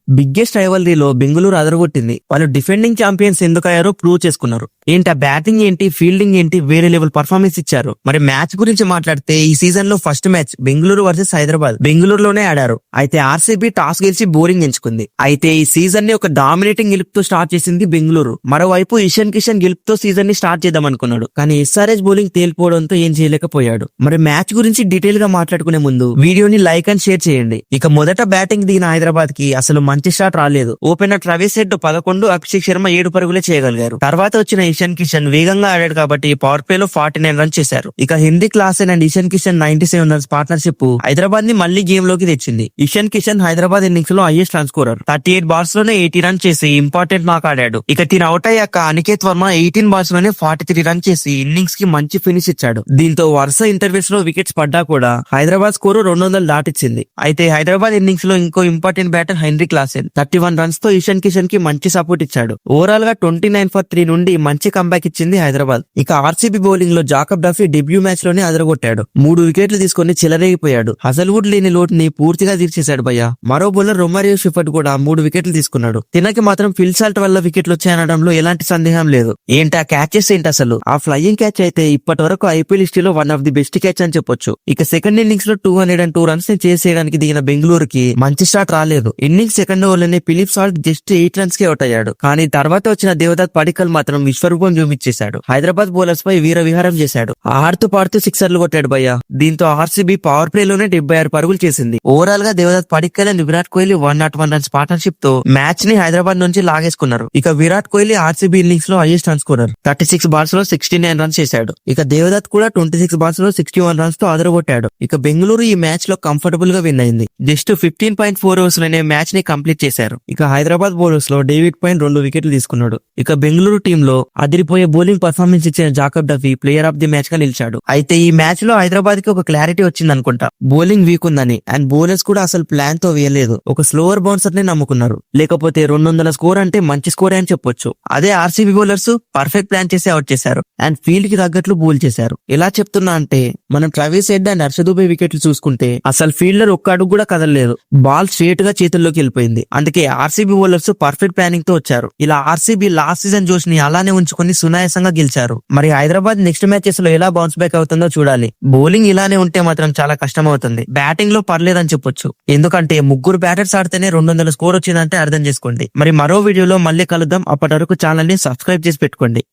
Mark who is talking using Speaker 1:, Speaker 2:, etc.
Speaker 1: Biggest రైవలరీలో Bengaluru అదరగొట్టింది. వాళ్ళు defending champions ఎందుకు అయ్యారో ప్రూవ్ చేసుకున్నారు. ఏంటి ఆ బ్యాటింగ్ ఏంటి, ఫీల్డింగ్ ఏంటి, వేరే లెవెల్ పర్ఫార్మెన్స్ ఇచ్చారు. మరి మ్యాచ్ గురించి మాట్లాడితే ఈ సీజన్ లో first match Bengaluru versus Hyderabad బెంగళూరులోనే ఆడారు. అయితే ఆర్సీబీ టాస్ గెలిచి బౌలింగ్ ఎంచుకుంది. అయితే ఈ సీజన్ ని ఒక డామినేటింగ్ గెలుపుతో స్టార్ట్ చేసింది బెంగళూరు. మరోవైపు ఇషాన్ కిషన్ గెలుపుతో సీజన్ ని స్టార్ట్ చేద్దాం అనుకున్నాడు, కానీ ఎస్ఆర్హెచ్ బౌలింగ్ తేలిపోవడంతో ఏం చేయలేకపోయాడు. మరి మ్యాచ్ గురించి డీటెయిల్ గా మాట్లాడుకునే ముందు వీడియోని లైక్ అండ్ షేర్ చేయండి. ఇక మొదట బ్యాటింగ్ దిగిన హైదరాబాద్ కి అసలు మంచి స్టార్ట్ రాలేదు. Opener Travis head 11, Abhishek Sharma 7 పరుగులే చేయగలిగారు. తర్వాత వచ్చిన ఇషాన్ కిషన్ వేగంగా ఆడాడు కాబట్టి పవర్ ప్లే లో 49 రన్స్ చేశారు. ఇక Hindi Klaasen and Ishan Kishan 97 runs partnership Hyderabad ని మళ్లీ గేమ్ లోకి తెచ్చింది. ఇషాన్ కిషన్ హైదరాబాద్ ఇన్నింగ్స్ లో హైయెస్ట్ రన్ స్కోరర్. 38 బాల్స్ లోనే 80 రన్స్ చేసి ఇంపార్టెంట్ నాక్ ఆడాడు. ఇక తిన అవుట్ అయ్యాక అనికేత్ వర్మ 18 బాల్స్ లోనే 43 రన్స్ చేసి ఇన్నింగ్స్ కి మంచి ఫినిష్ ఇచ్చాడు. దీంతో వరుస ఇంటర్వ్యూస్ లో వికెట్స్ పడ్డా కూడా హైదరాబాద్ స్కోరు 200 దాటిచ్చింది. అయితే హైదరాబాద్ ఇన్నింగ్స్ లో ఇంకో important batter henry Klaasen 31 runs తో ఇషాన్ కిషన్ కి మంచి సపోర్ట్ ఇచ్చాడు. ఓవరాల్ గా 29 for 3 నుండి మంచి కంబ్యాక్ ఇచ్చింది హైదరాబాద్. ఇక ఆర్సీబీ బౌలింగ్ లో జాకబ్ డఫీ డెబ్యూ మ్యాచ్ లోనే అదరగొట్టాడు. 3 వికెట్లు తీసుకుని చెలరేగిపోయాడు. హజల్వుడ్ లేని లోటుని పూర్తిగా తీర్చేశాడు భయ్య. మరో బౌలర్ రొమారియో షిఫర్ట్ కూడా 3 వికెట్లు తీసుకున్నాడు. తినకి మాత్రం ఫిల్ సాల్ట్ వల్ల వికెట్లు వచ్చాయనడంలో ఎలాంటి సందేహం లేదు. ఏంటి ఆ క్యాచెస్ ఏంటి అసలు? ఆ ఫ్లయింగ్ క్యాచ్ అయితే ఇప్పటి వరకు ఐపీఎల్ హిస్టరీలో one of the best catch అని చెప్పొచ్చు. ఇక సెకండ్ ఇన్నింగ్స్ లో 202 రన్స్ ని చేసేయడానికి దిగిన బెంగళూరుకి మంచి స్టార్ట్ రాలేదు. ఇన్నింగ్స్ సెకండ్ ఓవర్ లోనే ఫిలిప్ సాల్ట్ జస్ట్ 8 రన్స్ కి అవుట్ అయ్యాడు. కానీ తర్వాత వచ్చిన దేవదత్ పడికల్ మాత్రం విశ్వరూపం చూపించేశాడు. హైదరాబాద్ బౌలర్స్ పై వీర విహారం చేశాడు. ఆడుతూ పాడుతూ సిక్సర్లు కొట్టాడు భయ్య. దీంతో ఆర్సీబీ పవర్ ప్లే లోనే 76 పరుగులు చేసింది. ఓవరాల్ గా Devdutt Padikkal and Virat Kohli 101 runs partnership తో మ్యాచ్ ని హైదరాబాద్ నుంచి లాగేసుకున్నారు. ఇక విరాట్ కోహ్లీ ఆర్సీబీ ఇన్నింగ్స్ లో హైయెస్ట్ రన్ స్కోరర్. 36 బాల్స్ లో 69 రన్స్ చేశాడు. ఇక దేవదత్ కూడా 26 బాల్స్ లో 61 రన్స్ తో అదరగొట్టాడు. ఇక బెంగళూరు ఈ మ్యాచ్ లో కంఫర్టబుల్ గా విన్ అయింది. జస్ట్ 15.4 ఓవర్స్ లోనే మ్యాచ్ ని కంప్లీట్ చేశారు. ఇక హైదరాబాద్ బౌలర్స్ లో డేవిడ్ పైన్ 2 వికెట్లు తీసుకున్నాడు. ఇక బెంగళూరు టీమ్ లో అదిరిపోయే బౌలింగ్ పర్ఫార్మెన్స్ ఇచ్చిన Jacob Duffy player of the match గా నిలిచాడు. అయితే ఈ మ్యాచ్ లో హైదరాబాద్ కి ఒక క్లారిటీ వచ్చింది అనుకుంటా. బౌలింగ్ వీక్ ఉందని అండ్ బౌలర్స్ కూడా అసలు ప్లాన్ తో వేయలేదు. ఒక స్లోవర్ బౌన్సర్ ని నమ్ముకున్నారు. లేకపోతే 200 స్కోర్ అంటే మంచి స్కోర్ అని చెప్పొచ్చు. అదే ఆర్సీబీ బౌలర్స్ పర్ఫెక్ట్ ప్లాన్ చేసి అవుట్ చేశారు అండ్ ఫీల్డ్ కి తగ్గట్లు బౌల్ చేశారు. ఎలా చెప్తున్నా అంటే మనం Travis Head and Harsh Dubey వికెట్లు చూసుకుంటే అసలు ఫీల్డర్ ఒక్క అడుగు కూడా కదలలేదు. బాల్ స్ట్రేట్ గా చేతుల్లోకి వెళ్ళిపోయింది. అందుకే ఆర్సీబీ బౌలర్స్ పర్ఫెక్ట్ ప్లానింగ్ తో వచ్చారు. ఇలా ఆర్సీబీ లాస్ట్ సీజన్ జోష్ ని అలానే ఉంచుకొని సునాయాసంగా గెలిచారు. మరి హైదరాబాద్ నెక్స్ట్ మ్యాచెస్ లో ఎలా బౌన్స్ బ్యాక్ అవుతుందో చూడాలి. బౌలింగ్ ఇలానే ఉంటే మాత్రం చాలా కష్టం అవుతుంది. బ్యాటింగ్ లో పర్లేదని చెప్పొచ్చు. ఎందుకంటే 3 బ్యాటర్స్ ఆడితేనే 200 స్కోర్ వచ్చిందంటే అర్థం చేసుకోండి. మరి మరో వీడియోలో మళ్ళీ కలుద్దాం. అప్పటి వరకు ఛానల్ ని సబ్స్క్రైబ్ చేసి పెట్టుకోండి.